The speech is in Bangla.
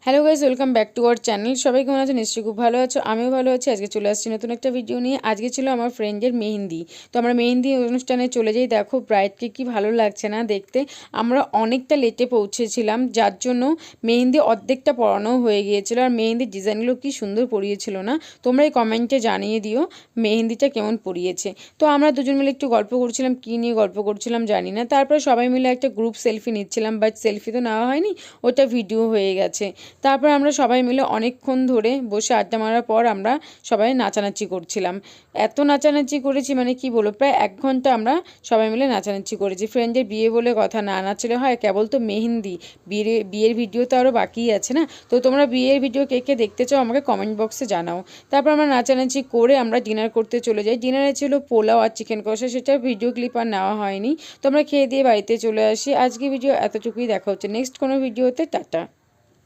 Hello guys, welcome back to our channel. সবাই কেমন আছো? নিশ্চয়ই খুব ভালো আছো, আমিও ভালো আছি। আজকে চলে আসছি নতুন একটা ভিডিও নিয়ে। আজকে ছিল আমার ফ্রেন্ডের মেহেন্দি, তো আমরা মেহেন্দি অনুষ্ঠানে চলে যাই। দেখো ব্রাইডকে কি ভালো লাগছে না দেখতে। আমরা অনেকটা লেটে পৌঁছেছিলাম, যার জন্য মেহেন্দি অর্ধেকটা পরানো হয়ে গিয়েছিলো। আর মেহেন্দির ডিজাইনগুলো কি সুন্দর পরিয়েছিল না, তোমরা এই কমেন্টে জানিয়ে দিও মেহেন্দিটা কেমন পরিয়েছে। তো আমরা দুজন মিলে একটু গল্প করছিলাম, কী নিয়ে গল্প করছিলাম জানি না। তারপরে সবাই মিলে একটা গ্রুপ সেলফি নিচ্ছিলাম, বাট সেলফি তো নেওয়া হয়নি, ওটা ভিডিও হয়ে গেছে। তারপর আমরা সবাই মিলে অনেকক্ষণ ধরে বসে আড্ডা মারার পর আমরা সবাই নাচানাচি করছিলাম। এত নাচানাচি করেছি মানে কি বলবো, প্রায় 1 ঘন্টা আমরা সবাই মিলে নাচানাচি করেছি। ফ্রেন্ডের বিয়ে বলে কথা, না নাচলে হয়? কেবল তো মেহেন্দি, বিয়ের ভিডিও তো আরও বাকিই আছে না। তো তোমরা বিয়ের ভিডিও কে কে দেখতে চাও আমাকে কমেন্ট বক্সে জানাও। তারপর আমরা নাচানাচি করে আমরা ডিনার করতে চলে যাই। ডিনারে ছিল পোলাও আর চিকেন কষা, সেটা ভিডিও ক্লিপ আর নেওয়া হয়নি। তো আমরা খেয়ে দিয়ে বাড়িতে চলে আসি। আজকে ভিডিও এতটুকুই, দেখা হচ্ছে নেক্সট কোনো ভিডিওতে। টাটা।